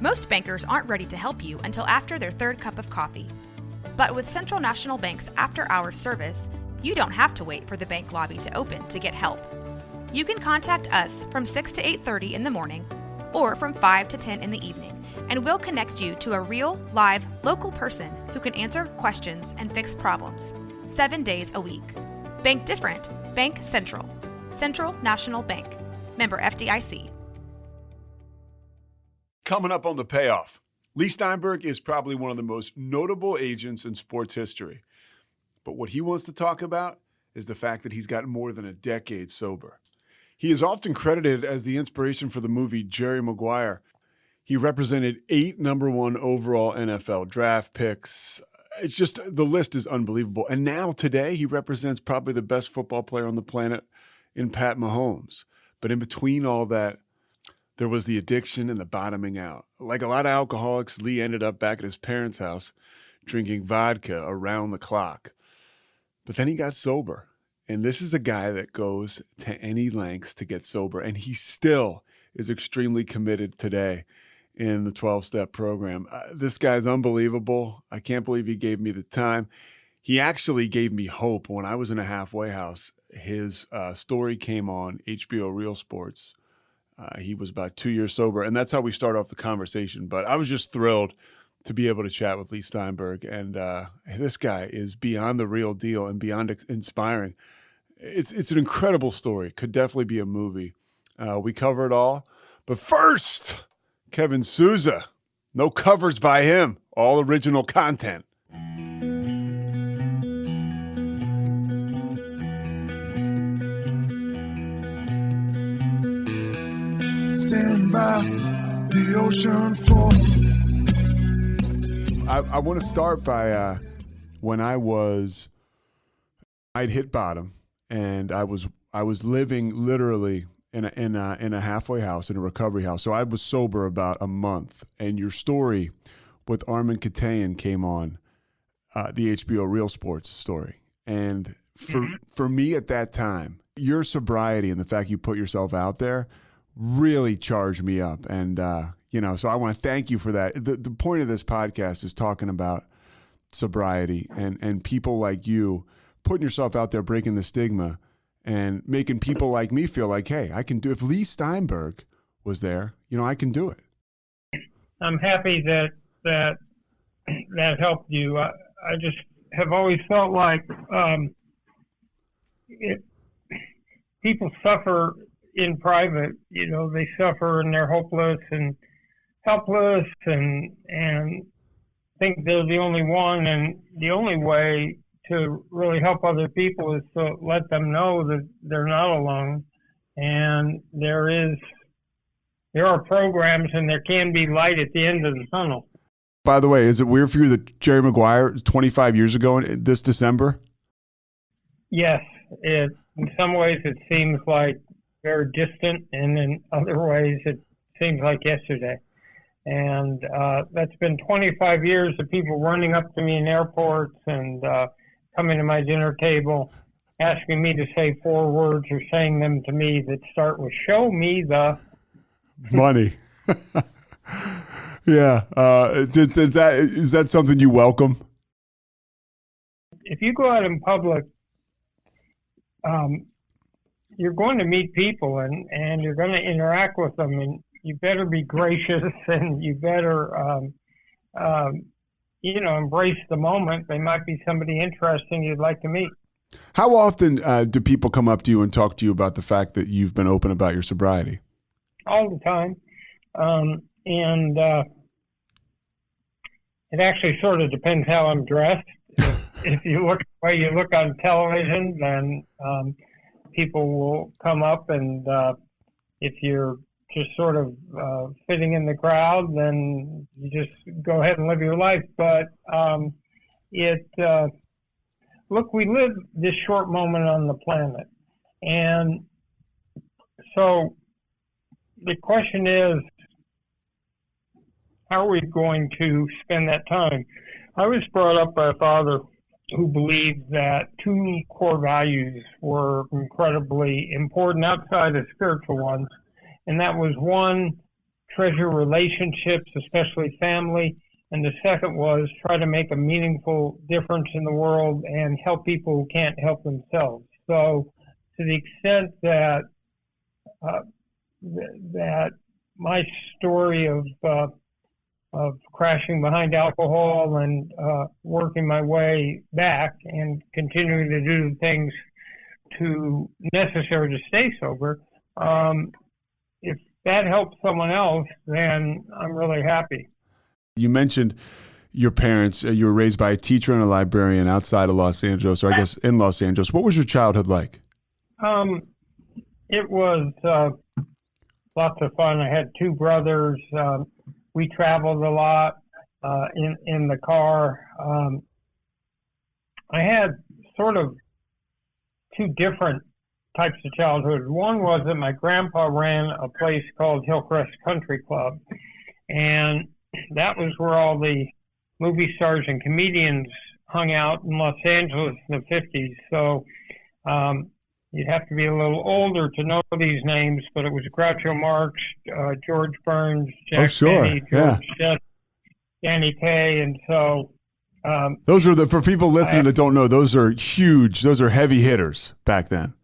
Most bankers aren't ready to help you until after their third cup of coffee. But with Central National Bank's after-hours service, you don't have to wait for the bank lobby to open to get help. You can contact us from 6 to 8:30 in the morning or from 5 to 10 in the evening, and we'll connect you to a real, live, local person who can answer questions and fix problems 7 days a week. Bank different. Bank Central. Central National Bank. Member FDIC. Coming up on the Payoff, Leigh Steinberg is probably one of the most notable agents in sports history. But what he wants to talk about is the fact that he's gotten more than a decade sober. He is often credited as the inspiration for the movie Jerry Maguire. He represented 8 number 1 overall NFL draft picks. It's just, the list is unbelievable. And now today he represents probably the best football player on the planet in Pat Mahomes. But in between all that, there was the addiction and the bottoming out. Like a lot of alcoholics, Leigh ended up back at his parents' house drinking vodka around the clock. But then he got sober. And this is a guy that goes to any lengths to get sober. And he still is extremely committed today in the 12-step program. This guy's unbelievable. I can't believe he gave me the time. He actually gave me hope when I was in a halfway house. His story came on HBO Real Sports. He was about 2 years sober, and that's how we start off the conversation. But I was just thrilled to be able to chat with Leigh Steinberg, and this guy is beyond the real deal and beyond inspiring. It's an incredible story. Could definitely be a movie. We cover it all. But first, Kevin Souza. No covers by him. All original content. Stand by the ocean floor. I want to start by when I'd hit bottom, and I was living literally in a halfway house, in a recovery house. So I was sober about a month, and your story with Armin Katayan came on the HBO Real Sports story. And for me at that time, your sobriety and the fact you put yourself out there really charged me up. And, so I want to thank you for that. The point of this podcast is talking about sobriety and people like you putting yourself out there, breaking the stigma and making people like me feel like, hey, I can do, if Leigh Steinberg was there, I can do it. I'm happy that helped you. I just have always felt like people suffer in private, they suffer and they're hopeless and helpless and think they're the only one. And the only way to really help other people is to let them know that they're not alone. And there are programs and there can be light at the end of the tunnel. By the way, is it weird for you that Jerry Maguire 25 years ago this December? Yes. In some ways it seems like very distant, and in other ways it seems like yesterday. And that's been 25 years of people running up to me in airports and coming to my dinner table, asking me to say 4 words or saying them to me that start with "show me the money." Yeah. Is that something you welcome? If you go out in public, you're going to meet people and you're going to interact with them, and you better be gracious and you better, embrace the moment. They might be somebody interesting you'd like to meet. How often do people come up to you and talk to you about the fact that you've been open about your sobriety? All the time. And it actually sort of depends how I'm dressed. If you look the way you look on television, then people will come up, and if you're just sort of fitting in the crowd, then you just go ahead and live your life. But look, we live this short moment on the planet. And so the question is, how are we going to spend that time? I was brought up by a father who believed that 2 core values were incredibly important outside of spiritual ones. And that was, 1, treasure relationships, especially family. And the second was try to make a meaningful difference in the world and help people who can't help themselves. So to the extent that that my story of crashing behind alcohol and working my way back and continuing to do the things necessary to stay sober, if that helps someone else, then I'm really happy. You mentioned your parents. You were raised by a teacher and a librarian outside of Los Angeles, or I guess in Los Angeles. What was your childhood like? It was lots of fun. I had two brothers. We traveled a lot in the car. I had sort of two different types of childhood. One was that my grandpa ran a place called Hillcrest Country Club, and that was where all the movie stars and comedians hung out in Los Angeles in the 50s. So you'd have to be a little older to know these names, but it was Groucho Marx, George Burns, Jack Benny, George Jett, Danny Kaye, and so those are for people listening that don't know, those are huge. Those are heavy hitters back then.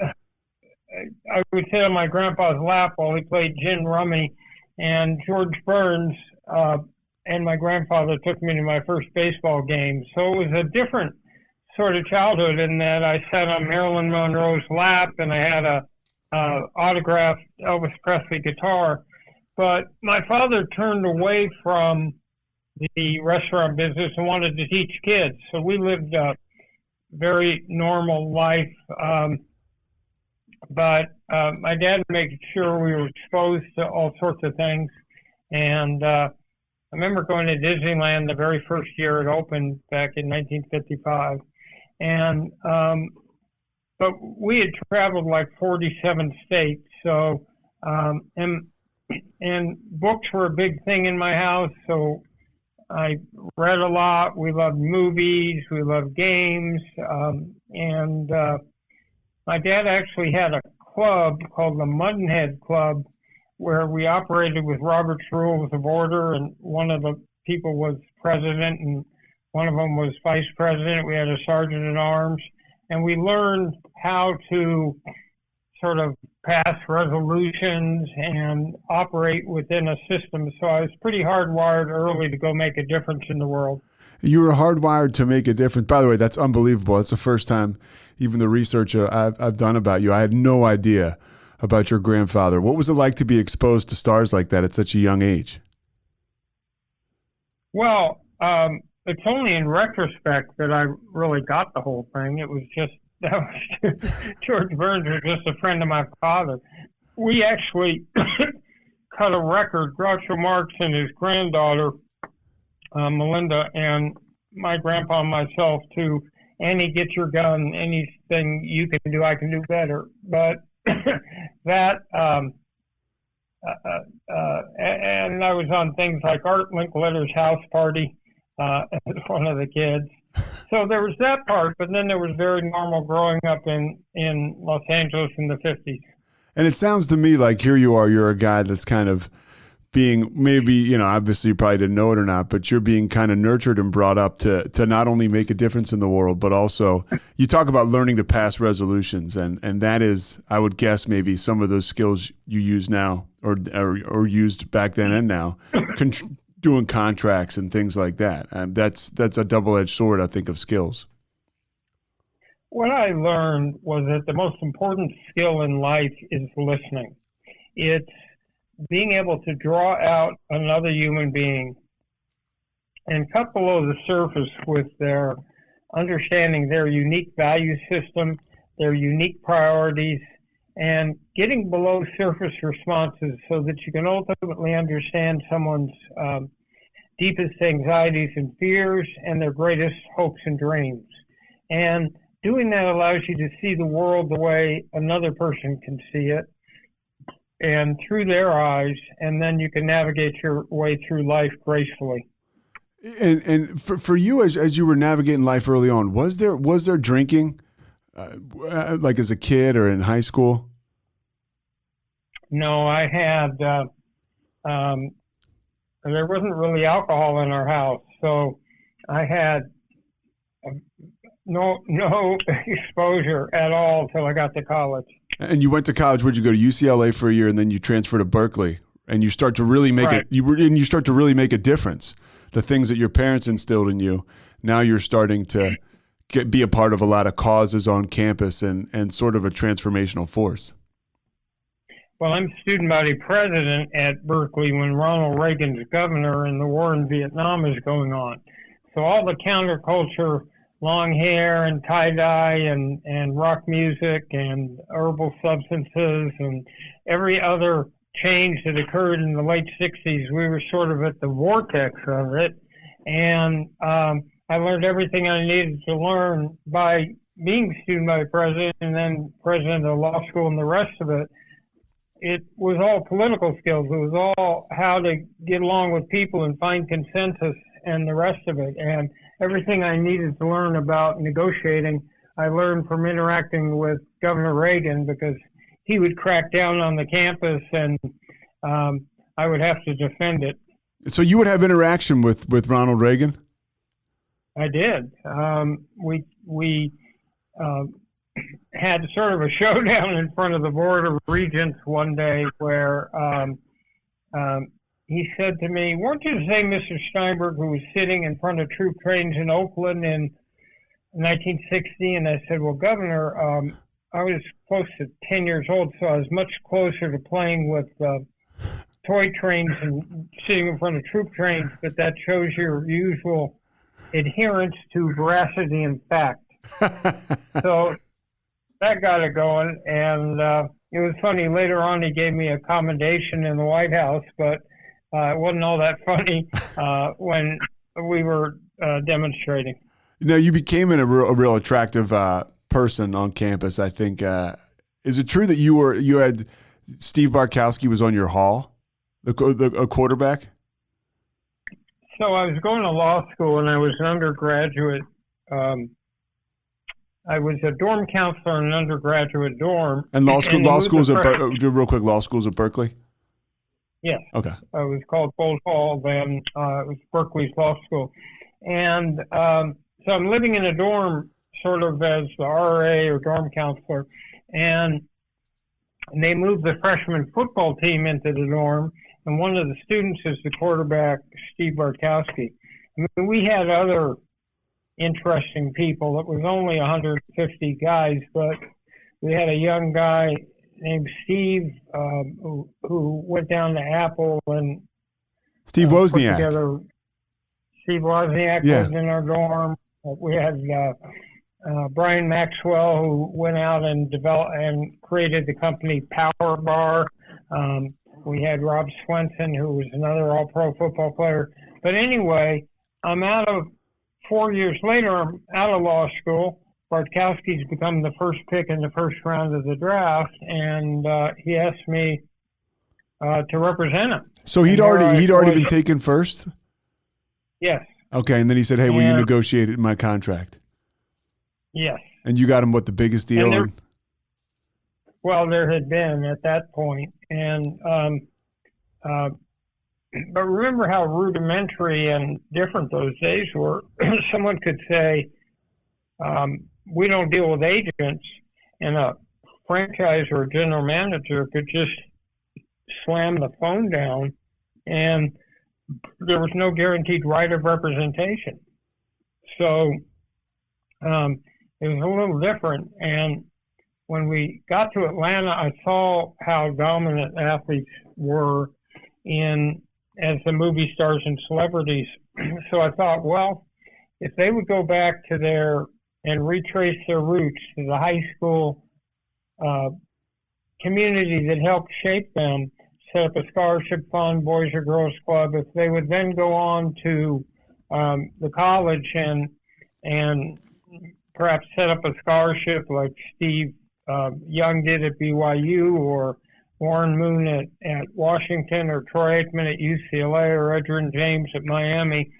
I would sit on my grandpa's lap while he played gin rummy, and George Burns and my grandfather took me to my first baseball game. So it was a different sort of childhood in that I sat on Marilyn Monroe's lap and I had a autographed Elvis Presley guitar. But my father turned away from the restaurant business and wanted to teach kids. So we lived a very normal life. But my dad made sure we were exposed to all sorts of things. And I remember going to Disneyland the very first year it opened back in 1955. And but we had traveled like 47 states. So and books were a big thing in my house. So I read a lot. We loved movies. We loved games. And my dad actually had a club called the Muttonhead Club where we operated with Robert's Rules of Order, and one of the people was president and one of them was vice president. We had a sergeant at arms, and we learned how to sort of pass resolutions and operate within a system. So I was pretty hardwired early to go make a difference in the world. You were hardwired to make a difference. By the way, that's unbelievable. That's the first time, even the research I've done about you, I had no idea about your grandfather. What was it like to be exposed to stars like that at such a young age? Well, it's only in retrospect that I really got the whole thing. It was just, George Burns was just a friend of my father. We actually cut a record, Groucho Marx and his granddaughter, Melinda, and my grandpa and myself, to Annie, get your gun. Anything you can do, I can do better. But that, and I was on things like Art Linkletter's house party as one of the kids. So there was that part, but then there was very normal growing up in Los Angeles in the 50s. And it sounds to me like here you are, you're a guy that's kind of being maybe, obviously you probably didn't know it or not, but you're being kind of nurtured and brought up to not only make a difference in the world, but also you talk about learning to pass resolutions. And that is, I would guess, maybe some of those skills you use now or used back then and now, doing contracts and things like that. That's a double-edged sword, I think, of skills. What I learned was that the most important skill in life is listening. It's being able to draw out another human being and cut below the surface with their understanding their unique value system, their unique priorities, and getting below surface responses so that you can ultimately understand someone's deepest anxieties and fears and their greatest hopes and dreams. And doing that allows you to see the world the way another person can see it, and through their eyes, and then you can navigate your way through life gracefully. And for you, as you were navigating life early on, was there drinking, like as a kid or in high school? No, I had there wasn't really alcohol in our house, so I had no exposure at all till I got to college. And you went to college. Where'd you go? To UCLA for a year, and then you transferred to Berkeley, and you start to really make Right. you start to really make a difference. The things that your parents instilled in you, now you're starting to be a part of a lot of causes on campus and sort of a transformational force. Well, I'm student body president at Berkeley when Ronald Reagan's governor and the war in Vietnam is going on. So all the counterculture, long hair and tie-dye and rock music and herbal substances and every other change that occurred in the late 60s, we were sort of at the vortex of it. And I learned everything I needed to learn by being student body president and then president of the law school and the rest of it. It was all political skills. It was all how to get along with people and find consensus and the rest of it. And everything I needed to learn about negotiating, I learned from interacting with Governor Reagan, because he would crack down on the campus and I would have to defend it. So you would have interaction with Ronald Reagan? I did. We had sort of a showdown in front of the Board of Regents one day where he said to me, "Weren't you the same Mr. Steinberg who was sitting in front of troop trains in Oakland in 1960? And I said, "Well, Governor, I was close to 10 years old, so I was much closer to playing with toy trains and sitting in front of troop trains, but that shows your usual adherence to veracity and fact." So that got it going, and it was funny. Later on, he gave me a commendation in the White House, but it wasn't all that funny when we were demonstrating. Now, you became a real attractive person on campus, I think. Is it true that you had Steve Bartkowski was on your hall, a quarterback? So I was going to law school, and I was an undergraduate. I was a dorm counselor in an undergraduate dorm. And law schools at real quick, law schools at Berkeley? Yes. Okay. It was called Gold Hall then. It was Berkeley's law school. And so I'm living in a dorm sort of as the RA or dorm counselor. And they moved the freshman football team into the dorm. And one of the students is the quarterback, Steve Bartkowski. I mean, we had other interesting people. It was only 150 guys, but we had a young guy named Steve who went down to Apple and Steve Wozniak. Steve Wozniak Yeah. was in our dorm. We had Brian Maxwell, who went out and developed and created the company Power Bar. We had Rob Swenson, who was another all-pro football player. But anyway, 4 years later, I'm out of law school. Bartkowski's become the first pick in the first round of the draft, and he asked me to represent him. So he'd already been taken first? Yes. Okay, and then he said, "Hey, will you negotiate my contract?" Yes. And you got him what, the biggest deal? Well, there had been at that point, and but remember how rudimentary and different those days were. Someone could say, "We don't deal with agents," and a franchise or a general manager could just slam the phone down, and there was no guaranteed right of representation. So it was a little different. And when we got to Atlanta, I saw how dominant athletes were as the movie stars and celebrities. So I thought, well, if they would go back to and retrace their roots to the high school community that helped shape them, set up a scholarship fund, Boys or Girls Club, if they would then go on to the college and perhaps set up a scholarship like Steve Young did at BYU, or Warren Moon at Washington, or Troy Aikman at UCLA, or Edgerrin James at Miami,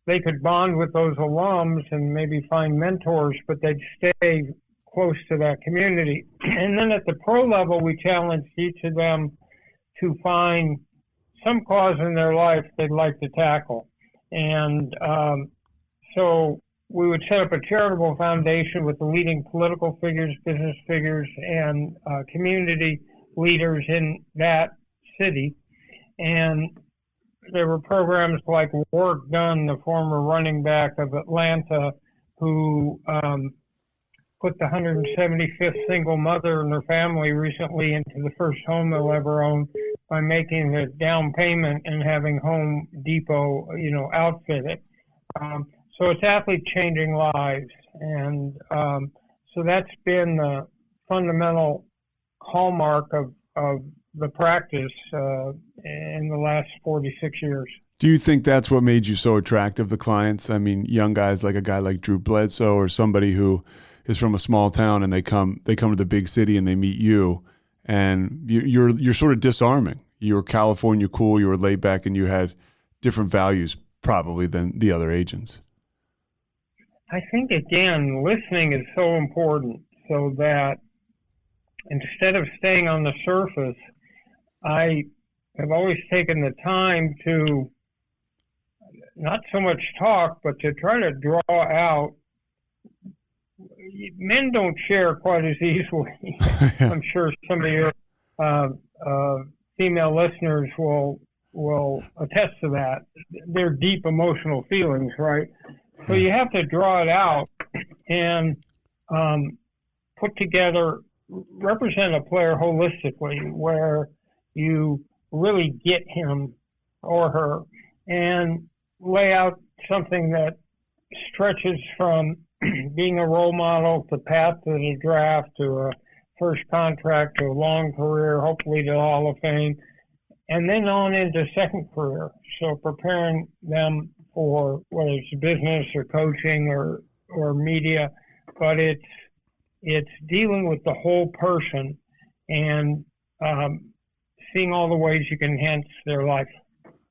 they could bond with those alums and maybe find mentors, but they'd stay close to that community. And then at the pro level, we challenged each of them to find some cause in their life they'd like to tackle. And so we would set up a charitable foundation with the leading political figures, business figures, and community leaders in that city. And there were programs like Warwick Dunn, the former running back of Atlanta, who put the 175th single mother and her family recently into the first home they'll ever own by making the down payment and having Home Depot, outfit it. So it's athletes changing lives. And so that's been the fundamental hallmark of the practice in the last 46 years. Do you think that's what made you so attractive to clients? I mean, young guys like a guy like Drew Bledsoe or somebody who is from a small town and they come to the big city and they meet you, and you're sort of disarming. You were California cool, you were laid back, and you had different values probably than the other agents. I think, again, listening is so important, so that instead of staying on the surface, I have always taken the time to not so much talk, but to try to draw out. Men don't share quite as easily. I'm sure some of your female listeners will attest to that. They're deep emotional feelings, right? So you have to draw it out and put together, represent a player holistically, where you really get him or her and lay out something that stretches from being a role model to path to the draft to a first contract to a long career, hopefully to the Hall of Fame, and then on into second career. So preparing them for whether it's business or coaching or media, but it's dealing with the whole person and seeing all the ways you can enhance their life.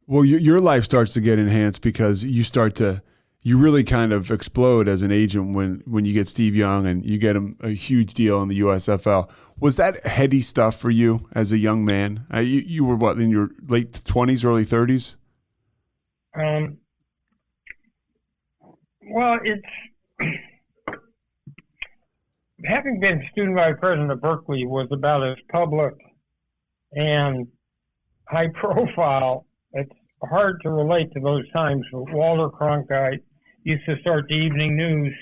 Well, your life starts to get enhanced because you really kind of explode as an agent when you get Steve Young and you get him a huge deal in the USFL. Was that heady stuff for you as a young man? You were what, in your late 20s, early 30s? Well, it's having been student vice president of Berkeley was about as public and high profile. It's hard to relate to those times. Walter Cronkite used to start the evening news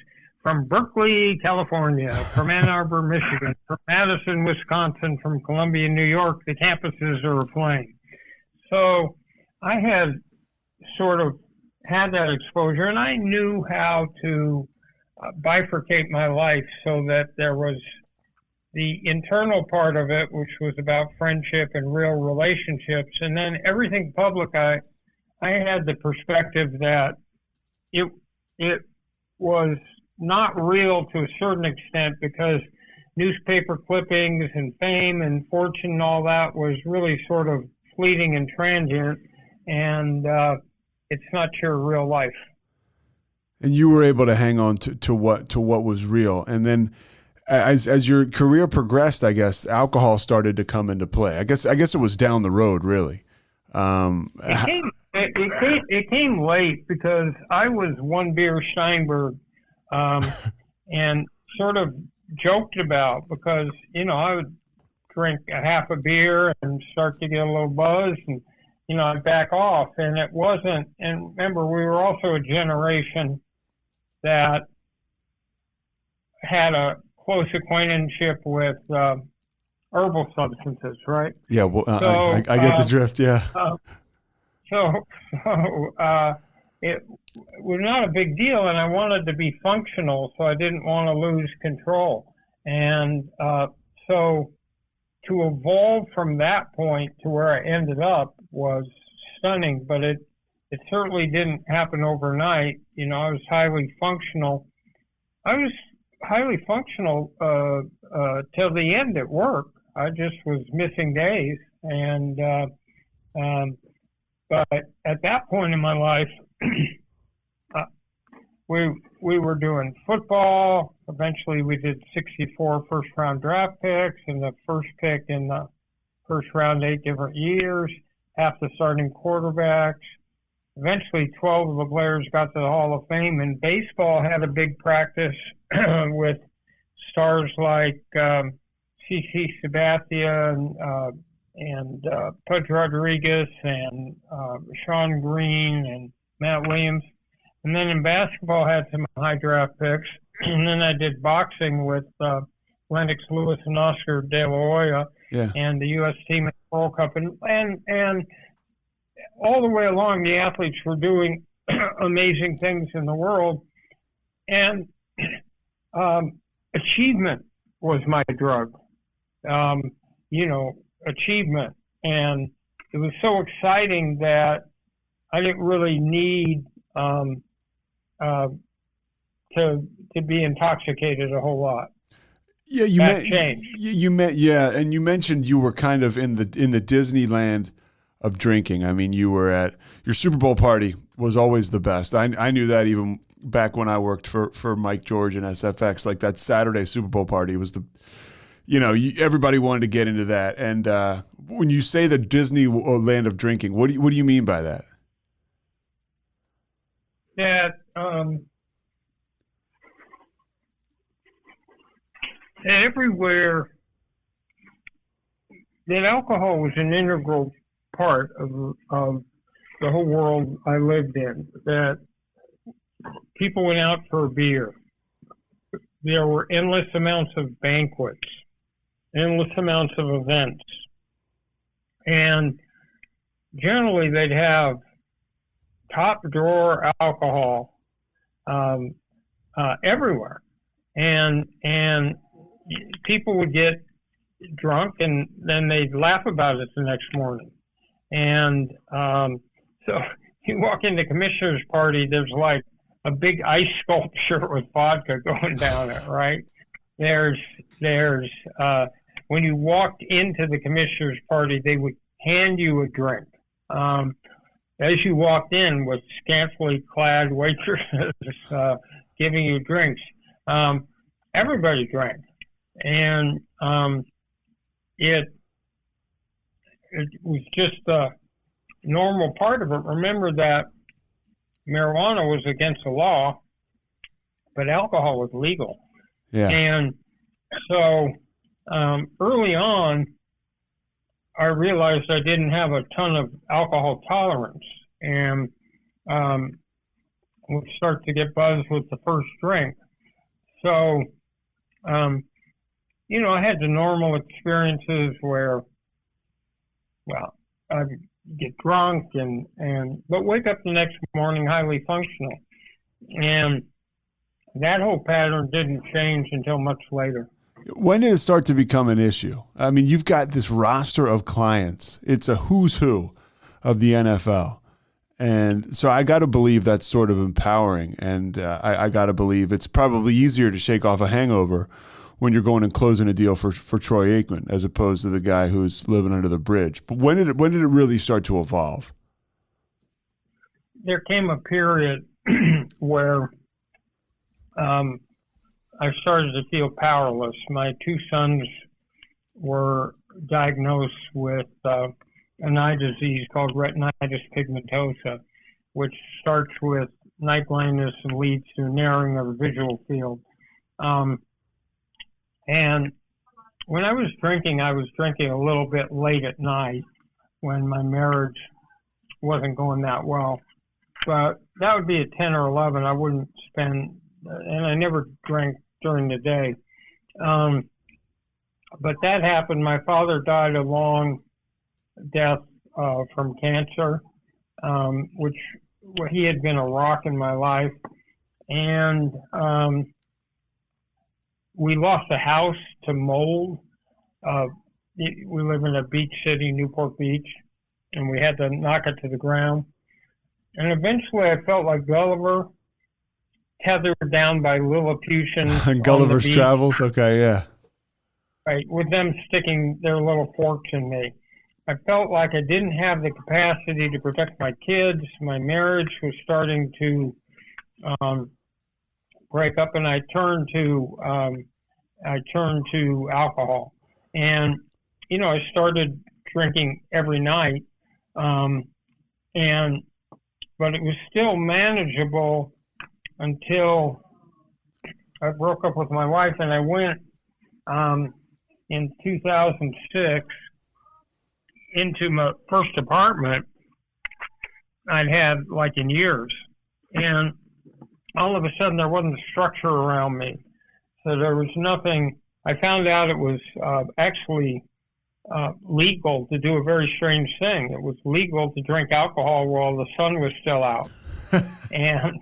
from Berkeley, California, from Ann Arbor, Michigan, from Madison, Wisconsin, from Columbia, New York. The campuses are aflame. So I had sort of had that exposure, and I knew how to bifurcate my life so that there was the internal part of it, which was about friendship and real relationships, and then everything public. I had the perspective that it was not real to a certain extent because newspaper clippings and fame and fortune and all that was really sort of fleeting and transient, and it's not your real life. And you were able to hang on to what was real. And then as your career progressed, I guess alcohol started to come into play. I guess it was down the road, really. It came late because I was one beer Steinberg, and sort of joked about because I would drink a half a beer and start to get a little buzz, and I'd back off. And it wasn't. And remember, we were also a generation that had a close acquaintanship with herbal substances, right? Yeah, well, I get the drift, yeah. So it was not a big deal, and I wanted to be functional, so I didn't want to lose control. And so to evolve from that point to where I ended up was stunning, but it certainly didn't happen overnight. I was highly functional. Till the end at work. I just was missing days, and but at that point in my life, we were doing football. Eventually, we did 64 first-round draft picks, and the first pick in the first round 8 different years. half the starting quarterbacks. Eventually, 12 of the players got to the Hall of Fame, and baseball had a big practice with stars like CC Sabathia and Pudge Rodriguez and Sean Green and Matt Williams. And then in basketball, I had some high draft picks. And then I did boxing with Lennox Lewis and Oscar De La Hoya and the U.S. team at the World Cup. And all the way along, the athletes were doing amazing things in the world. And achievement was my drug. Achievement. And it was so exciting that I didn't really need to be intoxicated a whole lot. Yeah, and you mentioned you were kind of in the Disneyland of drinking. I mean, you were at your Super Bowl party was always the best. I knew that even back when I worked for Mike George and SFX. Like that Saturday Super Bowl party was everybody wanted to get into that. And when you say the Disneyland of drinking, what do you mean by that? That everywhere that alcohol was an integral part of the whole world I lived in. That people went out for a beer. There were endless amounts of banquets, endless amounts of events, and generally they'd have top drawer alcohol everywhere, and people would get drunk and then they'd laugh about it the next morning. And so you walk into commissioner's party, there's like a big ice sculpture with vodka going down it, right? There's when you walked into the commissioner's party, they would hand you a drink. As you walked in with scantily clad waitresses giving you drinks, everybody drank. And it was just a normal part of it. Remember that marijuana was against the law, but alcohol was legal. Yeah. And so early on, I realized I didn't have a ton of alcohol tolerance, and would start to get buzzed with the first drink. So, I had the normal experiences where, I'd get drunk but wake up the next morning highly functional. And that whole pattern didn't change until much later. When did it start to become an issue? I mean, you've got this roster of clients. It's a who's who of the NFL. And so I got to believe that's sort of empowering. And I got to believe it's probably easier to shake off a hangover when you're going and closing a deal for Troy Aikman as opposed to the guy who's living under the bridge. But when did it really start to evolve? There came a period where I started to feel powerless. My two sons were diagnosed with an eye disease called retinitis pigmentosa, which starts with night blindness and leads to narrowing of the visual field. And when I was drinking a little bit late at night when my marriage wasn't going that well. But that would be at 10 or 11. I wouldn't spend, and I never drank during the day. But that happened. My father died a long death from cancer, which he had been a rock in my life. And we lost a house to mold. We live in a beach city, Newport Beach, and we had to knock it to the ground. And eventually I felt like Gulliver, tethered down by Lilliputians. Gulliver's Travels? Okay, yeah. Right, with them sticking their little forks in me. I felt like I didn't have the capacity to protect my kids. My marriage was starting to break up, and I turned to alcohol. And I started drinking every night. But it was still manageable until I broke up with my wife, and I went in 2006 into my first apartment I'd had like in years, and all of a sudden there wasn't structure around me, so there was nothing. I found out it was actually legal to do a very strange thing. It was legal to drink alcohol while the sun was still out, and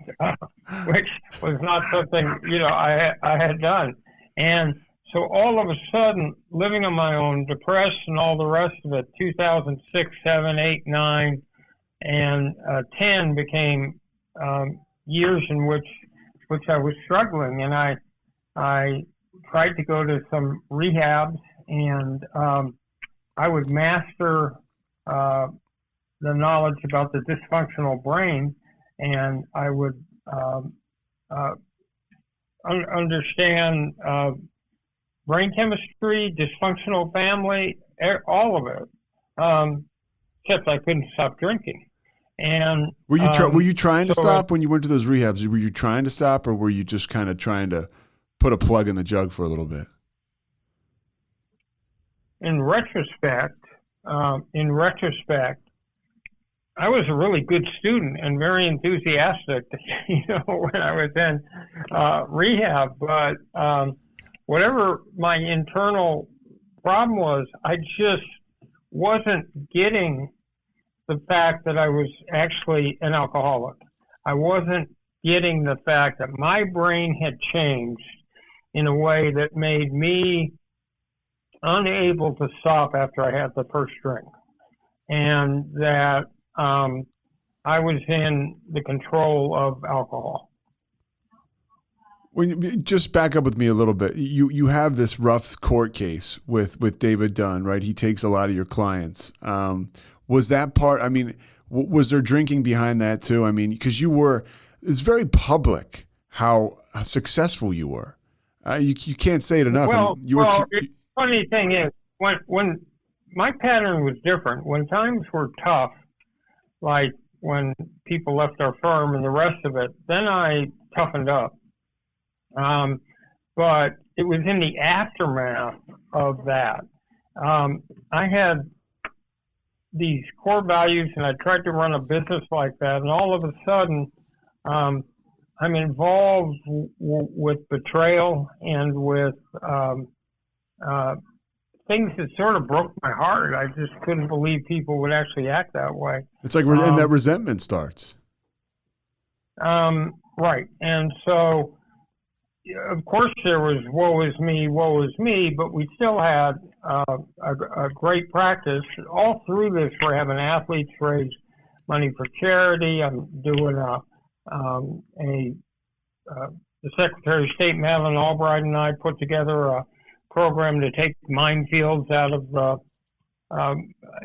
which was not something I had done. And so all of a sudden, living on my own, depressed, and all the rest of it, 2006, 7, 8, 9, and 10 became years in which I was struggling, and I tried to go to some rehabs, and I would master the knowledge about the dysfunctional brain, and I would understand brain chemistry, dysfunctional family, all of it, except I couldn't stop drinking. And were you trying to stop when you went to those rehabs? Were you trying to stop, or were you just kind of trying to put a plug in the jug for a little bit? In retrospect, I was a really good student and very enthusiastic, when I was in rehab. But whatever my internal problem was, I just wasn't getting the fact that I was actually an alcoholic. I wasn't getting the fact that my brain had changed in a way that made me unable to stop after I had the first drink, and that I was in the control of alcohol. When you just back up with me a little bit, you have this rough court case with David Dunn, right? He takes a lot of your clients. Was that part? I mean, was there drinking behind that too? I mean, because it's very public how successful you were. You can't say it enough. The funny thing is, when my pattern was different, when times were tough, like when people left our firm and the rest of it, then I toughened up. But it was in the aftermath of that. I had these core values, and I tried to run a business like that, and all of a sudden, I'm involved with betrayal and with things that sort of broke my heart. I just couldn't believe people would actually act that way. It's like and that resentment starts. Right. And so, of course, there was woe is me, but we still had a great practice. All through this, we're having athletes raise money for charity. I'm doing the Secretary of State, Madeleine Albright, and I put together a program to take minefields out of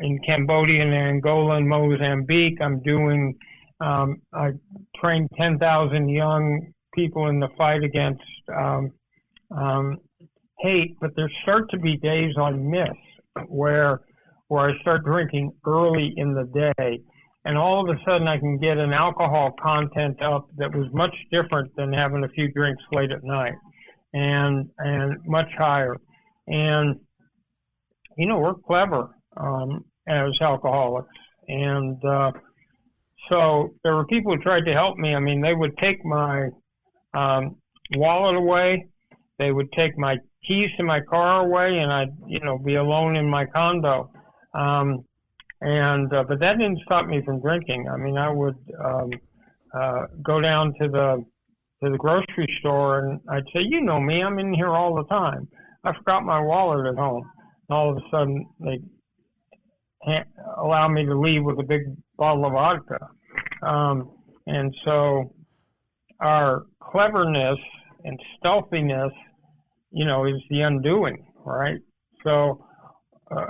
in Cambodia and Angola and Mozambique. I trained 10,000 young people in the fight against hate, but there start to be days I miss where I start drinking early in the day, and all of a sudden I can get an alcohol content up that was much different than having a few drinks late at night, and much higher. And we're clever as alcoholics, and so there were people who tried to help me. I mean, they would take my wallet away, they would take my keys to my car away, and I'd be alone in my condo. But that didn't stop me from drinking. I mean, I would go down to the grocery store, and I'd say, me, I'm in here all the time. I forgot my wallet at home. And all of a sudden, they allow me to leave with a big bottle of vodka. And so our cleverness and stealthiness, is the undoing, right? So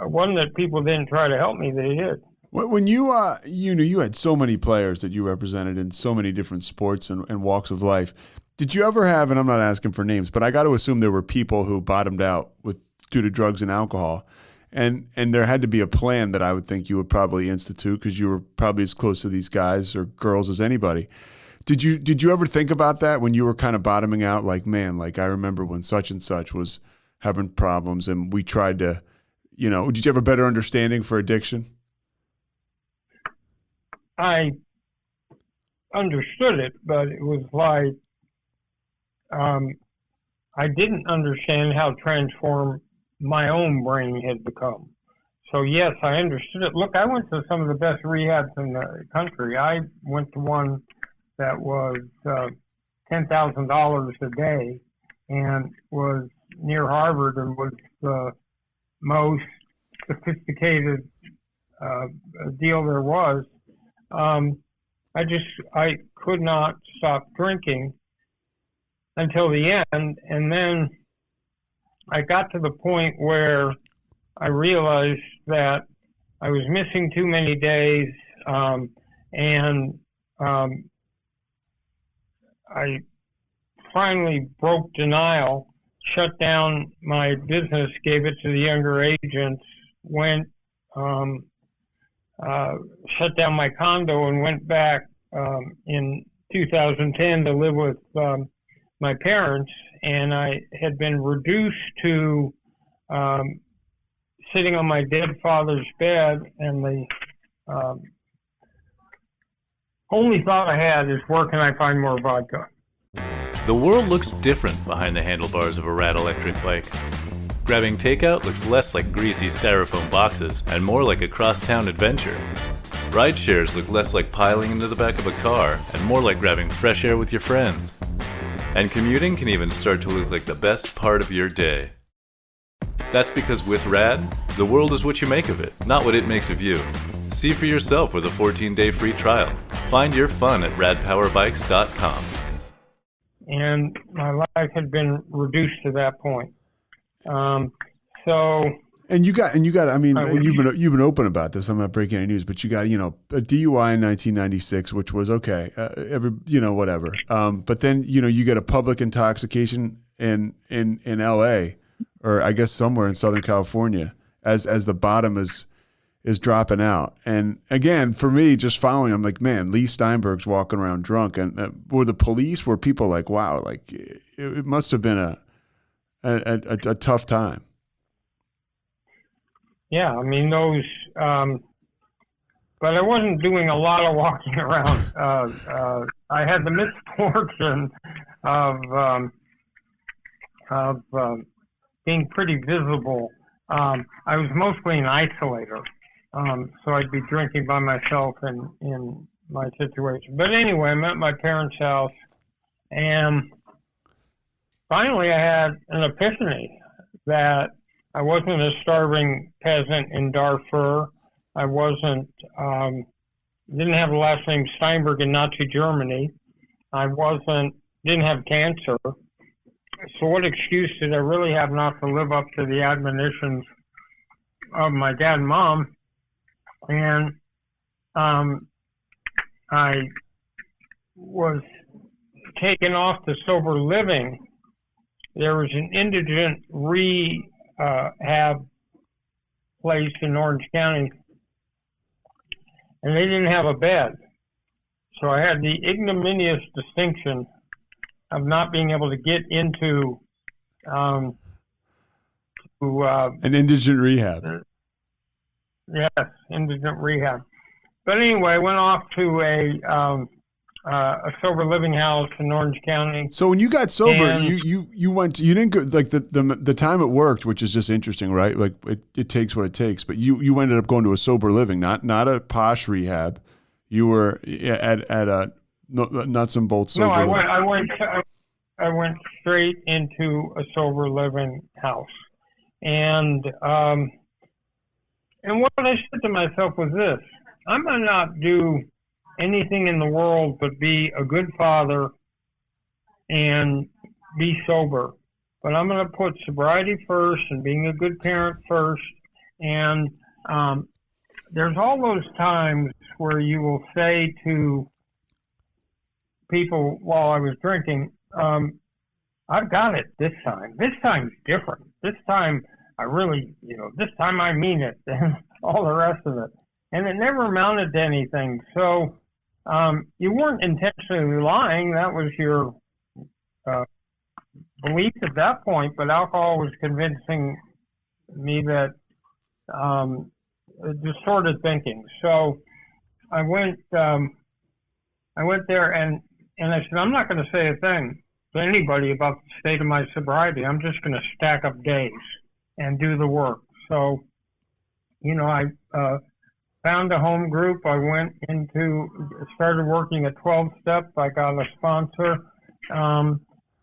one that people didn't try to help me, they did. When you you had so many players that you represented in so many different sports and walks of life, did you ever have, and I'm not asking for names, but I got to assume there were people who bottomed out due to drugs and alcohol. And there had to be a plan that I would think you would probably institute because you were probably as close to these guys or girls as anybody. Did you ever think about that when you were kind of bottoming out? Like, man, like I remember when such and such was having problems and we tried to, did you have a better understanding for addiction? I understood it, but it was like I didn't understand how transformed my own brain had become. So yes, I understood it. Look, I went to some of the best rehabs in the country. I went to one that was $10,000 a day and was near Harvard and was the most sophisticated deal there was. I could not stop drinking until the end, and then I got to the point where I realized that I was missing too many days, and I finally broke denial, shut down my business, gave it to the younger agents, shut down my condo, and went back in 2010 to live with my parents. And I had been reduced to sitting on my dead father's bed, and the only thought I had is, where can I find more vodka? The world looks different behind the handlebars of a Rad electric bike. Grabbing takeout looks less like greasy styrofoam boxes and more like a cross-town adventure. Ride shares look less like piling into the back of a car and more like grabbing fresh air with your friends. And commuting can even start to look like the best part of your day. That's because with Rad, the world is what you make of it, not what it makes of you. See for yourself with a 14-day free trial. Find your fun at radpowerbikes.com. And my life had been reduced to that point. And you've been open about this. I'm not breaking any news, but you got, a DUI in 1996, which was okay. Whatever. But then, you get a public intoxication in LA, or I guess somewhere in Southern California, as the bottom is dropping out. And again, for me, just following, I'm like, man, Leigh Steinberg's walking around drunk. And were people like, wow, like it must have been a tough time. Yeah, I mean, those, but I wasn't doing a lot of walking around. I had the misfortune of being pretty visible. I was mostly an isolator, so I'd be drinking by myself in my situation. But anyway, I'm at my parents' house, and finally I had an epiphany that I wasn't a starving peasant in Darfur. I didn't have the last name Steinberg in Nazi Germany. I didn't have cancer. So what excuse did I really have not to live up to the admonitions of my dad and mom? And I was taken off to sober living. There was an indigent rehab place in Orange County, and they didn't have a bed. So I had the ignominious distinction of not being able to get into an indigent rehab. Yes, indigent rehab. But anyway, I went off to a sober living house in Orange County. So when you got sober, you didn't go, like the time it worked, which is just interesting, right? Like it takes what it takes. But you ended up going to a sober living, not a posh rehab. You were at a nuts and bolts sober. No, I went straight into a sober living house, and what I said to myself was this: I'm gonna not do anything in the world but be a good father and be sober. But I'm going to put sobriety first and being a good parent first. And there's all those times where you will say to people while I was drinking, I've got it this time. This time's different. This time I really, this time I mean it, and all the rest of it. And it never amounted to anything. So you weren't intentionally lying. That was your belief at that point, but alcohol was convincing me that distorted thinking. So I went there and I said, I'm not going to say a thing to anybody about the state of my sobriety. I'm just going to stack up days and do the work. So, I found a home group. I started working at 12-step. I got a sponsor.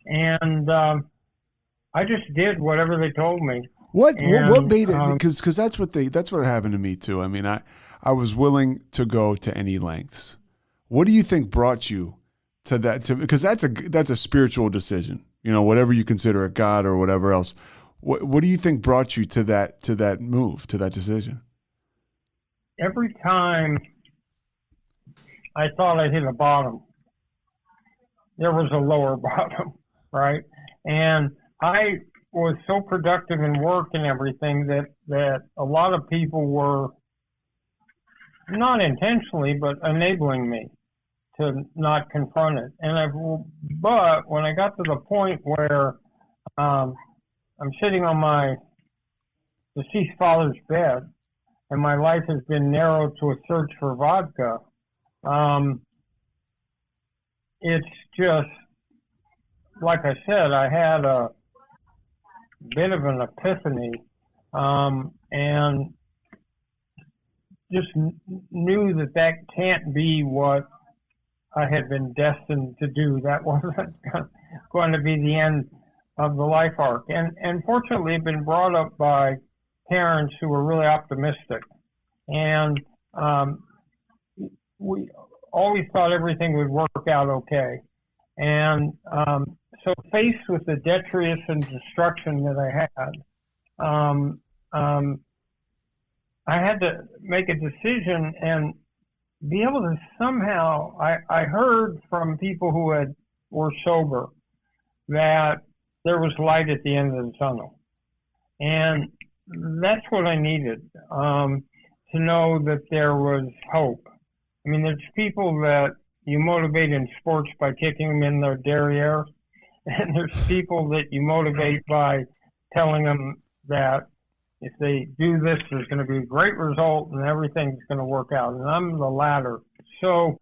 And I just did whatever they told me. What made it? Because that's what happened to me too. I mean, I was willing to go to any lengths. What do you think brought you to that? Because that's a spiritual decision. Whatever you consider a God or whatever else. What do you think brought you to that move, to that decision? Every time I thought I hit a bottom, there was a lower bottom, right? And I was so productive in work and everything that a lot of people were not intentionally, but enabling me to not confront it. But when I got to the point where I'm sitting on my deceased father's bed, and my life has been narrowed to a search for vodka, it's just, like I said, I had a bit of an epiphany, and just knew that can't be what I had been destined to do. That wasn't going to be the end of the life arc. And fortunately, I've been brought up by parents who were really optimistic. And we always thought everything would work out okay. And so faced with the detritus and destruction that I had to make a decision and be able to somehow, I heard from people who were sober that there was light at the end of the tunnel. And that's what I needed, to know that there was hope. I mean, there's people that you motivate in sports by kicking them in their derriere, and there's people that you motivate by telling them that if they do this, there's going to be a great result and everything's going to work out. And I'm the latter. So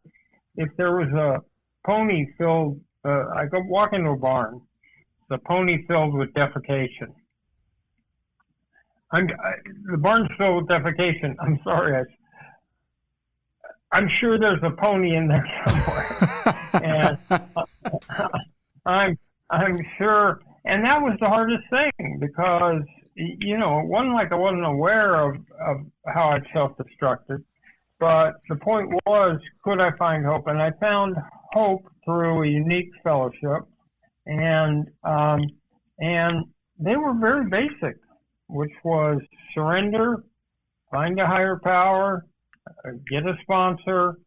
if there was a pony filled, I go walk into a barn, the pony filled with defecation. The barn's filled with defecation. I'm sorry. I'm sure there's a pony in there somewhere. And I'm sure. And that was the hardest thing because, it wasn't like I wasn't aware of how I'd self-destructed. But the point was, could I find hope? And I found hope through a unique fellowship. And they were very basic, which was surrender, find a higher power, get a sponsor,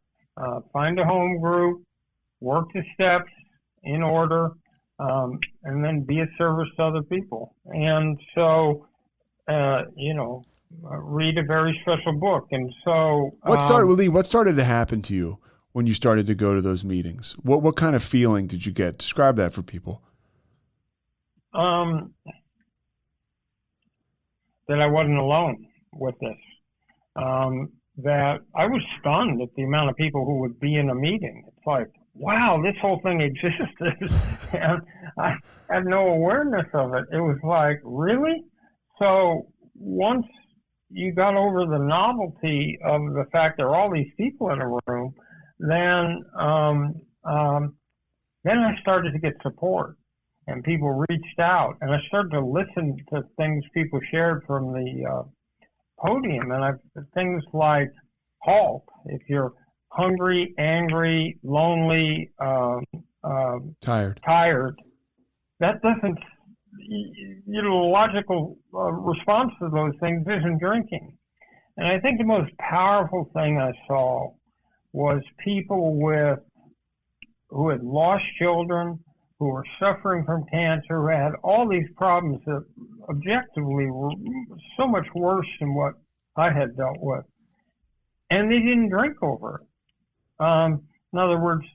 find a home group, work the steps in order, and then be of service to other people. And so, read a very special book. And so, Leigh, what started to happen to you when you started to go to those meetings? What kind of feeling did you get? Describe that for people. That I wasn't alone with this. That I was stunned at the amount of people who would be in a meeting. It's like, wow, this whole thing existed. And I had no awareness of it. It was like, really? So once you got over the novelty of the fact there are all these people in a room, then I started to get support. And people reached out, and I started to listen to things people shared from the podium. And things like HALT. If you're hungry, angry, lonely, tired, that doesn't. The logical response to those things isn't drinking. And I think the most powerful thing I saw was people who had lost children, who were suffering from cancer, who had all these problems that objectively were so much worse than what I had dealt with. And they didn't drink over it. In other words,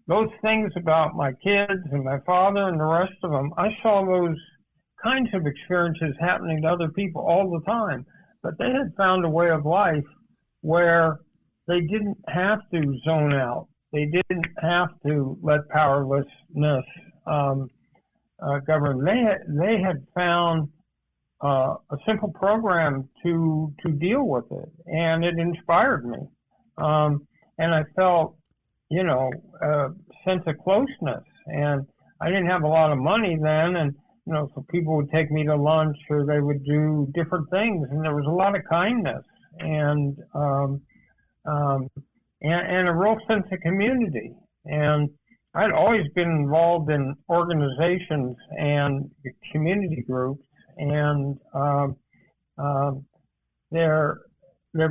those things about my kids and my father and the rest of them, I saw those kinds of experiences happening to other people all the time. But they had found a way of life where they didn't have to zone out. They didn't have to let powerlessness govern. They had found a simple program to deal with it, and it inspired me. And I felt, a sense of closeness. And I didn't have a lot of money then, and so people would take me to lunch, or they would do different things, and there was a lot of kindness and a real sense of community. And I'd always been involved in organizations and community groups, and there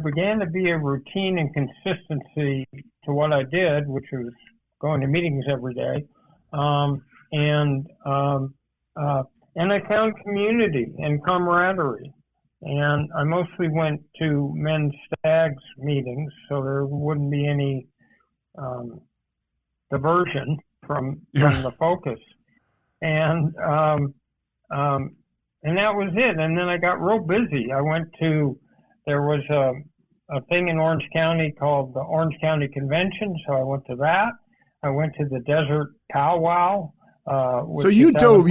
began to be a routine and consistency to what I did, which was going to meetings every day, and I found community and camaraderie. And I mostly went to men's stags meetings, so there wouldn't be any diversion from the focus. And that was it. And then I got real busy. There was a thing in Orange County called the Orange County Convention, so I went to that. I went to the Desert Powwow. So you dove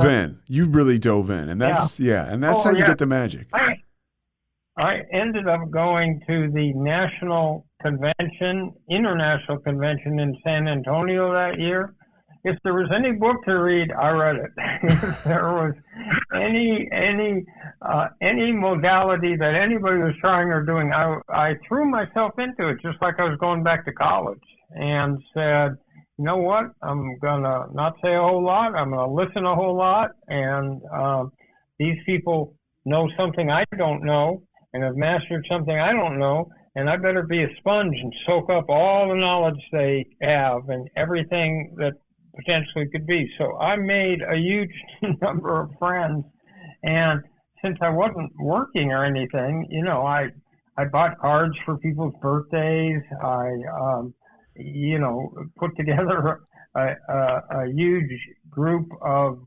in. You really dove in, and that's and that's how you get the magic. I ended up going to the international convention in San Antonio that year. If there was any book to read, I read it. If there was any modality that anybody was trying or doing, I threw myself into it, just like I was going back to college, and said, you know what, I'm going to not say a whole lot, I'm going to listen a whole lot, and these people know something I don't know, and have mastered something I don't know, and I better be a sponge and soak up all the knowledge they have and everything that potentially could be. So I made a huge number of friends, and since I wasn't working or anything, I bought cards for people's birthdays. I put together a huge group of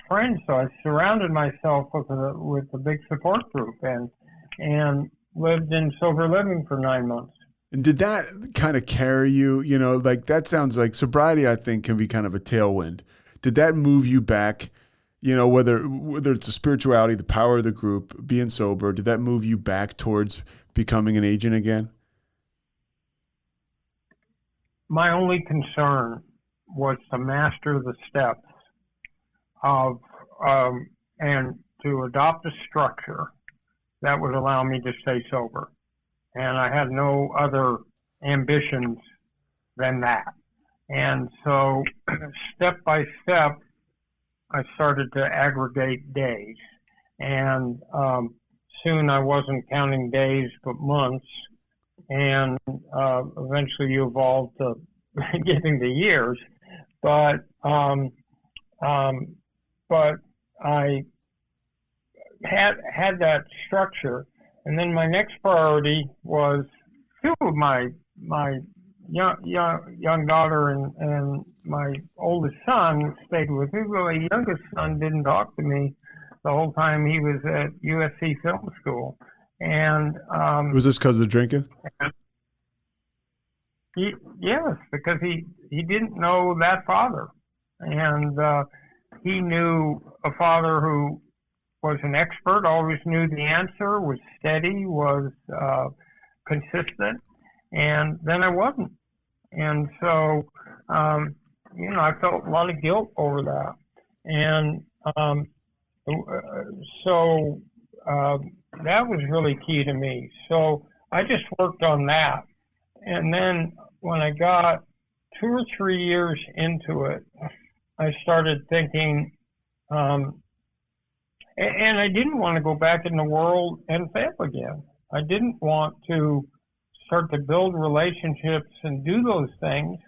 friends. So I surrounded myself with a big support group, and lived in sober living for 9 months. And did that kind of carry you? Like that sounds like sobriety, I think, can be kind of a tailwind. Did that move you back? Whether it's the spirituality, the power of the group, being sober, did that move you back towards becoming an agent again? My only concern was to master the steps of and to adopt a structure that would allow me to stay sober. And I had no other ambitions than that. And so step by step, I started to aggregate days. And soon I wasn't counting days, but months. And eventually you evolved to getting the years. But I had that structure. And then my next priority was two of my young daughter and my oldest son stayed with me. My youngest son didn't talk to me the whole time he was at USC Film School. And was this because of the drinking? Yes, because he didn't know that father, and he knew a father who was an expert, always knew the answer, was steady, was consistent, and then I wasn't. And so, I felt a lot of guilt over that. And so that was really key to me. So I just worked on that. And then when I got 2 or 3 years into it, I started thinking, and I didn't want to go back in the world and fail again. I didn't want to start to build relationships and do those things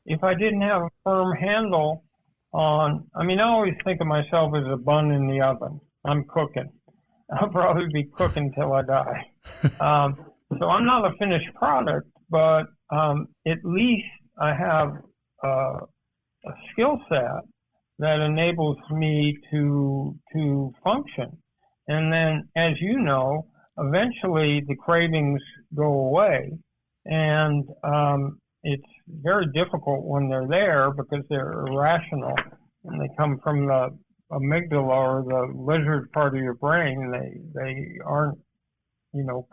if I didn't have a firm handle on, I mean, I always think of myself as a bun in the oven. I'm cooking. I'll probably be cooking till I die. So I'm not a finished product, but at least I have a skill set that enables me to function. And then, as you know, eventually the cravings go away, and it's very difficult when they're there because they're irrational and they come from the amygdala or the lizard part of your brain. They aren't,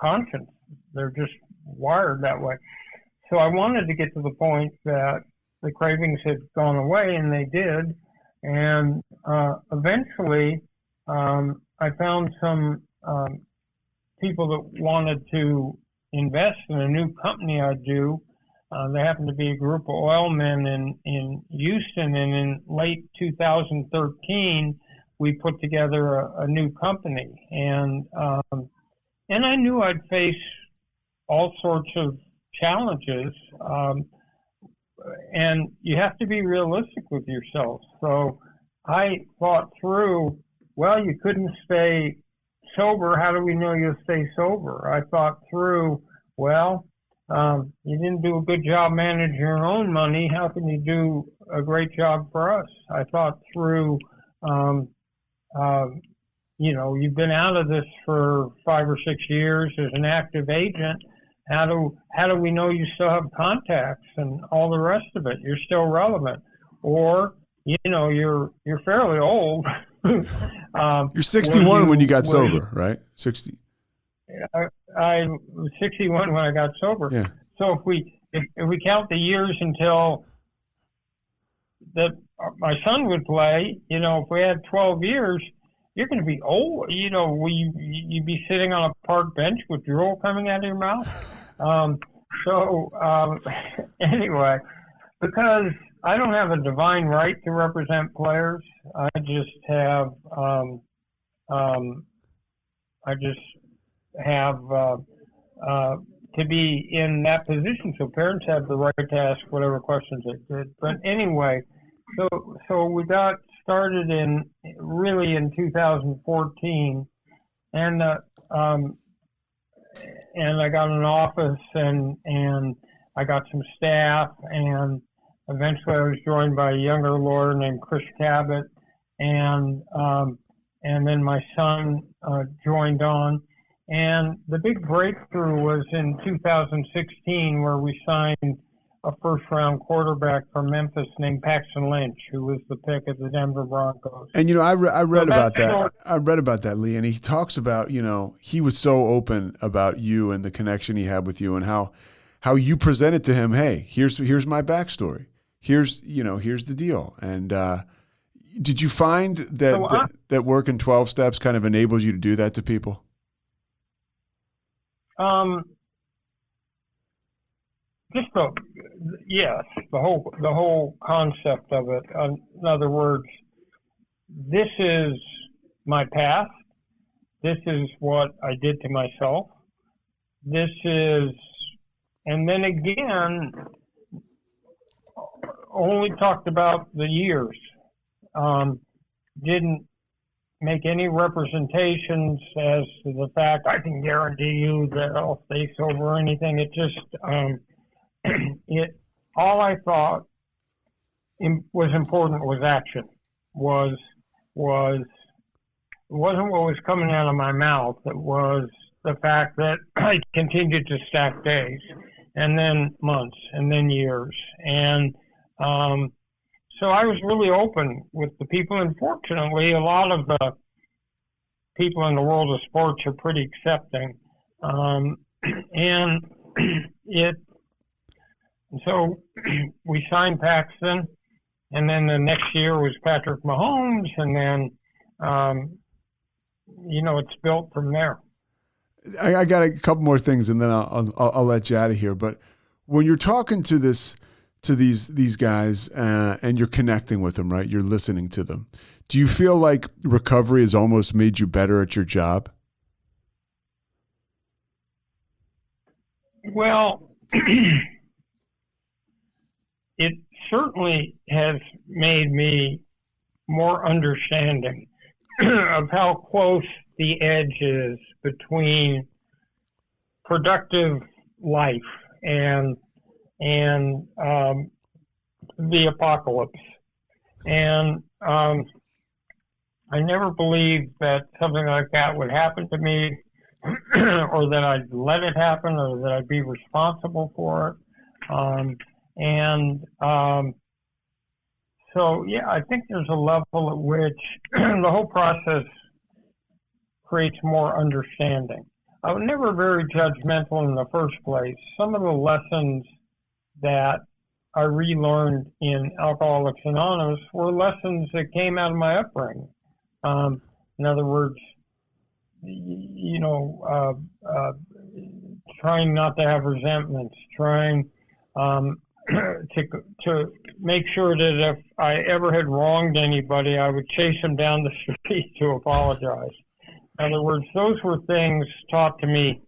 conscious. They're just wired that way. So I wanted to get to the point that the cravings had gone away, and they did. And eventually, I found some people that wanted to invest in a new company I do. They happened to be a group of oil men in Houston, and in late 2013, we put together a new company. And I knew I'd face all sorts of challenges, and you have to be realistic with yourself. So I thought through, well, you couldn't stay sober. How do we know you'll stay sober? I thought through, well, you didn't do a good job managing your own money. How can you do a great job for us? I thought through, you've been out of this for 5 or 6 years as an active agent. How do we know you still have contacts and all the rest of it? You're still relevant, or you're fairly old. You're 61 when you got sober, right? 60. I was 61 when I got sober. Yeah. So if we count the years until that my son would play, if we had 12 years, you're going to be old. Will you be sitting on a park bench with drool coming out of your mouth? Anyway, because I don't have a divine right to represent players, I just have to be in that position. So parents have the right to ask whatever questions they did. But anyway, so we got started in 2014, and I got an office and I got some staff, and eventually I was joined by a younger lawyer named Chris Cabot, and then my son joined on. And the big breakthrough was in 2016, where we signed a first-round quarterback from Memphis named Paxton Lynch, who was the pick of the Denver Broncos. And I read about that. I read about that, Leigh, and he talks about he was so open about you and the connection he had with you, and how you presented to him, hey, here's my backstory. Here's the deal. And did you find that that work in 12 steps kind of enables you to do that to people? Yes, the whole concept of it. In other words, this is my past. This is what I did to myself. And then again, only talked about the years. Didn't make any representations as to the fact I can guarantee you that I'll stay sober or anything. It just, all I thought was important was action. It wasn't what was coming out of my mouth. It was the fact that I continued to stack days, and then months, and then years. And so I was really open with the people, and fortunately, a lot of the people in the world of sports are pretty accepting. So we signed Paxton, and then the next year was Patrick Mahomes, and then it's built from there. I got a couple more things, and then I'll let you out of here. But when you're talking to these guys and you're connecting with them, right? You're listening to them. Do you feel like recovery has almost made you better at your job? Well, it certainly has made me more understanding of how close the edge is between productive life and the apocalypse. And I never believed that something like that would happen to me, or that I'd let it happen, or that I'd be responsible for it. So, yeah, I think there's a level at which the whole process creates more understanding. I was never very judgmental in the first place. Some of the lessons that I relearned in Alcoholics Anonymous were lessons that came out of my upbringing. In other words, trying not to have resentments, trying to make sure that if I ever had wronged anybody, I would chase them down the street to apologize. In other words, those were things taught to me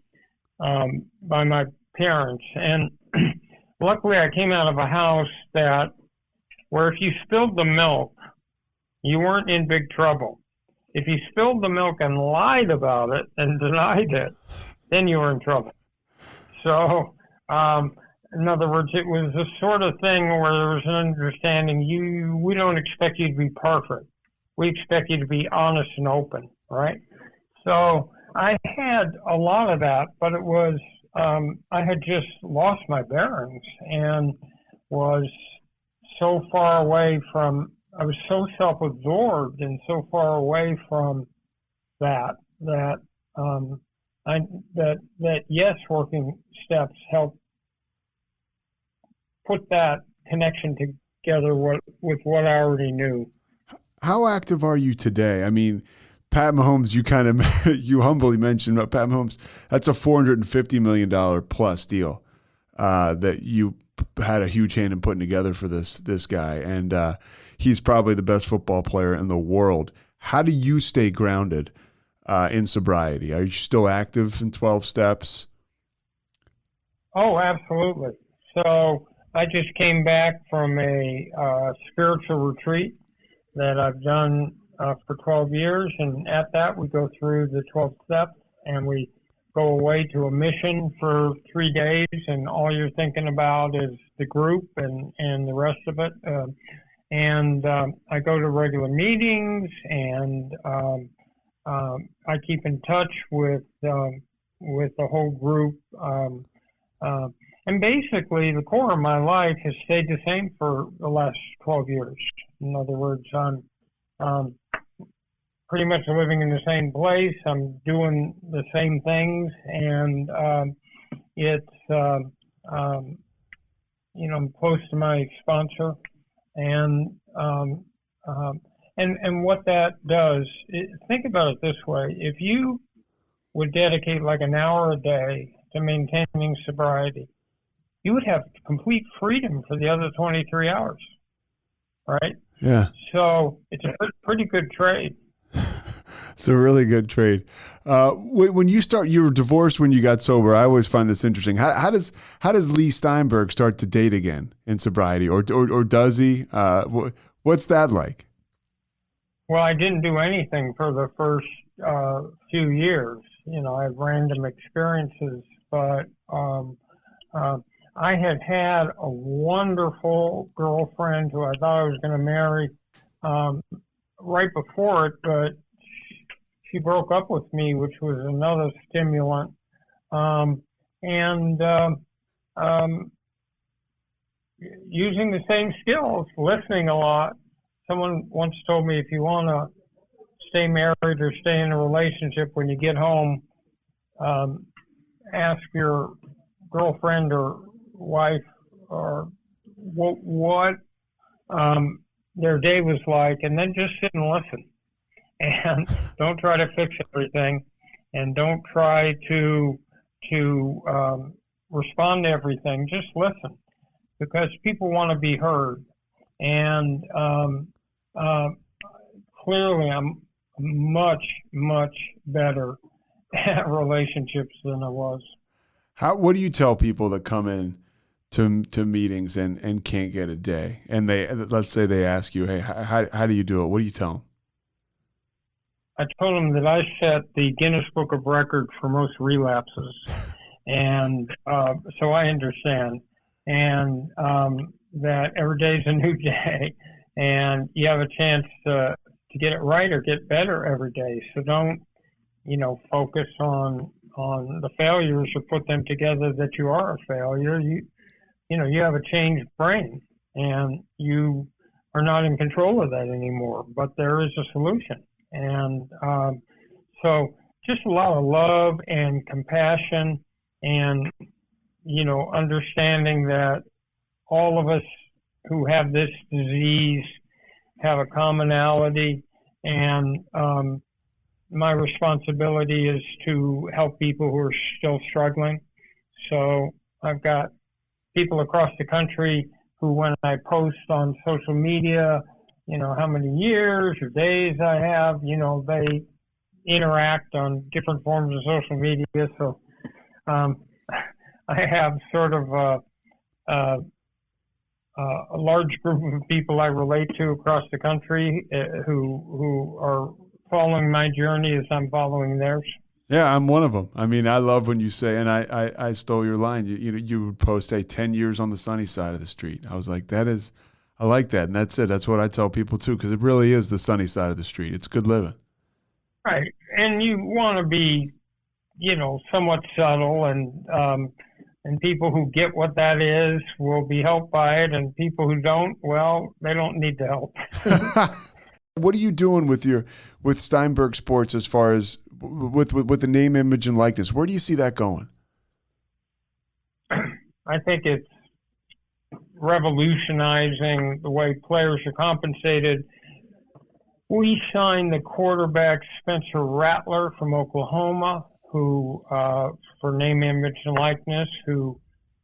by my parents. And luckily, I came out of a house where if you spilled the milk, you weren't in big trouble. If you spilled the milk and lied about it and denied it, then you were in trouble. So, in other words, it was the sort of thing where there was an understanding, we don't expect you to be perfect. We expect you to be honest and open, right? So I had a lot of that, but it was, I had just lost my bearings and was so far away from, I was so self-absorbed and so far away from that yes, working steps help put that connection together with what I already knew. How active are you today? I mean, Pat Mahomes, you humbly mentioned about Pat Mahomes. That's a $450 million plus deal that you had a huge hand in putting together for this guy. And he's probably the best football player in the world. How do you stay grounded in sobriety? Are you still active in 12 steps? Oh, absolutely. So I just came back from a spiritual retreat that I've done for 12 years. And at that, we go through the 12 steps and we go away to a mission for 3 days. And all you're thinking about is the group and the rest of it. I go to regular meetings and I keep in touch with the whole group. And basically, the core of my life has stayed the same for the last 12 years. In other words, I'm pretty much living in the same place. I'm doing the same things, and I'm close to my sponsor, and what that does. Think about it this way: if you would dedicate like an hour a day to maintaining sobriety, you would have complete freedom for the other 23 hours, right? Yeah. So it's a pretty good trade. It's a really good trade. When you were divorced when you got sober. I always find this interesting. How does Leigh Steinberg start to date again in sobriety, or does he? What's that like? Well, I didn't do anything for the first few years. I had random experiences, but I had a wonderful girlfriend who I thought I was going to marry right before it, but she broke up with me, which was another stimulant. Using the same skills, listening a lot. Someone once told me, if you want to stay married or stay in a relationship, when you get home, ask your girlfriend or wife or what their day was like, and then just sit and listen. And don't try to fix everything, and don't try to respond to everything. Just listen, because people want to be heard. And clearly, I'm much, much better at relationships than I was. What do you tell people that come in to meetings and can't get a day, and let's say they ask you, hey, how do you do it? What do you tell them? I told them that I set the Guinness Book of Records for most relapses, and so I understand, and that every day is a new day, and you have a chance to get it right or get better every day. So don't, focus on the failures or put them together that you are a failure. You have a changed brain, and you are not in control of that anymore. But there is a solution, and so just a lot of love and compassion, and understanding that all of us who have this disease have a commonality, and my responsibility is to help people who are still struggling. So I've got people across the country who, when I post on social media, how many years or days I have, they interact on different forms of social media. So I have sort of a large group of people I relate to across the country who are following my journey as I'm following theirs. Yeah, I'm one of them. I mean, I love when you say, and I stole your line. You would post, hey, 10 years on the sunny side of the street. I was like, I like that. And that's it. That's what I tell people too, because it really is the sunny side of the street. It's good living. Right. And you want to be, somewhat subtle, and people who get what that is will be helped by it. And people who don't, well, they don't need the help. What are you doing with Steinberg Sports as far as with the name, image, and likeness? Where do you see that going? I think it's revolutionizing the way players are compensated. We signed the quarterback Spencer Rattler from Oklahoma, who for name, image, and likeness, who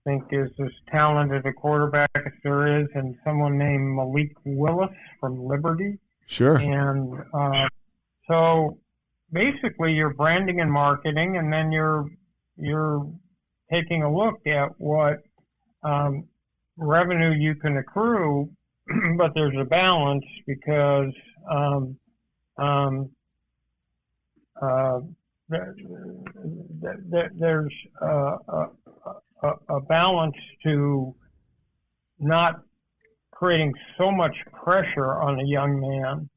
I think is as talented a quarterback as there is, and someone named Malik Willis from Liberty. Sure. And so basically you're branding and marketing, and then you're taking a look at what revenue you can accrue, but there's a balance because there's a balance to not creating so much pressure on a young man.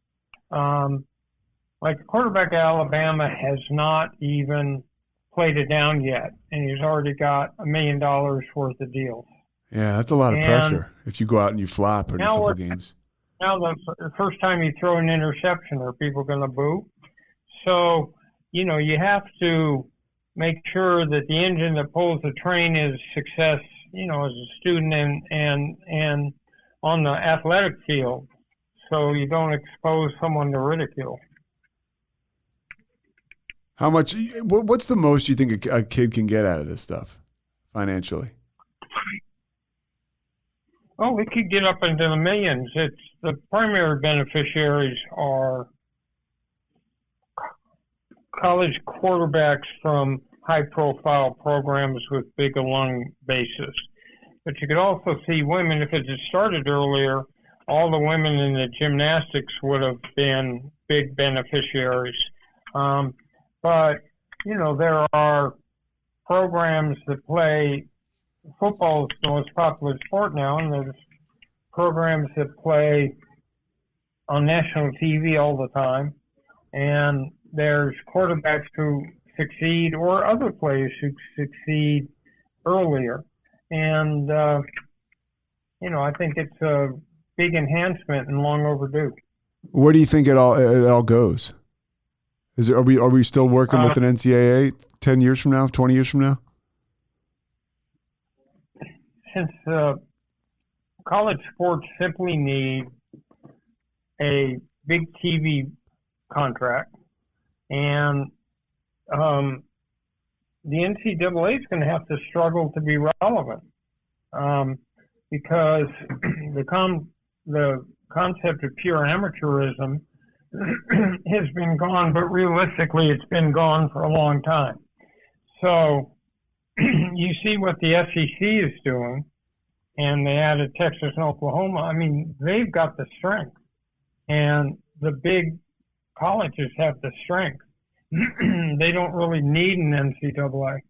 Like the quarterback at Alabama has not even played it down yet, and he's already got $1 million worth of deals. Yeah, that's a lot of pressure if you go out and you flop in a couple games. Now the first time you throw an interception, are people going to boo? So, you have to make sure that the engine that pulls the train is success, as a student and on the athletic field, so you don't expose someone to ridicule. How much? What's the most you think a kid can get out of this stuff financially? Oh, we could get up into the millions. It's the primary beneficiaries are college quarterbacks from high-profile programs with big alum bases. But you could also see women, if it had started earlier, all the women in the gymnastics would have been big beneficiaries. But, there are programs that play football is the most popular sport now, and there's programs that play on national TV all the time. And there's quarterbacks who succeed or other players who succeed earlier. And, I think it's a big enhancement and long overdue. Where do you think it all goes? Are we still working with an NCAA 10 years from now, 20 years from now? Since college sports simply need a big TV contract, and the NCAA is going to have to struggle to be relevant because the concept of pure amateurism has been gone, but realistically it's been gone for a long time. So you see what the SEC is doing, and they added Texas and Oklahoma. I mean, they've got the strength, and the big colleges have the strength. They don't really need an NCAA.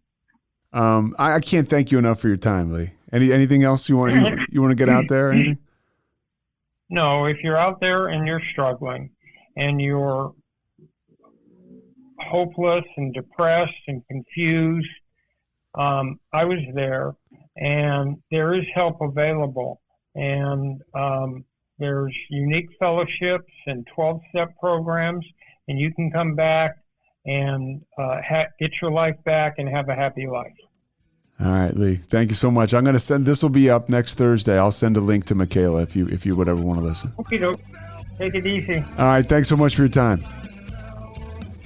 I can't thank you enough for your time, Leigh. Anything else you want to get out there? Or anything? No, if you're out there and you're struggling and you're hopeless and depressed and confused, I was there, and there is help available. And there's unique fellowships and 12-step programs, and you can come back and get your life back and have a happy life. All right, Leigh. Thank you so much. I'm going to send. This will be up next Thursday. I'll send a link to Michaela if you would ever want to listen. Okay, take it easy. All right. Thanks so much for your time.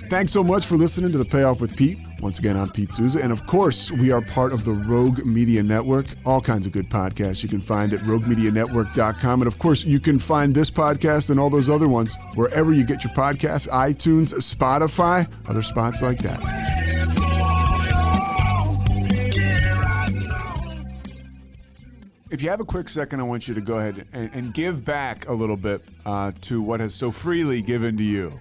Thanks so much for listening to the Payoff with Pete. Once again, I'm Pete Souza, and of course, we are part of the Rogue Media Network. All kinds of good podcasts you can find at roguemedianetwork.com, and of course, you can find this podcast and all those other ones wherever you get your podcasts: iTunes, Spotify, other spots like that. If you have a quick second, I want you to go ahead and give back a little bit to what has so freely given to you.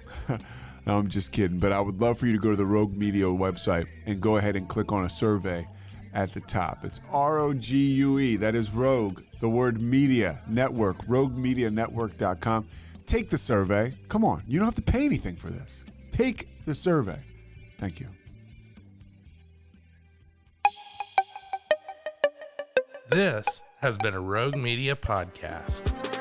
No, I'm just kidding, but I would love for you to go to the Rogue Media website and go ahead and click on a survey at the top. It's ROGUE, that is Rogue, the word media network, roguemedianetwork.com. Take the survey. Come on, you don't have to pay anything for this. Take the survey. Thank you. This has been a Rogue Media podcast.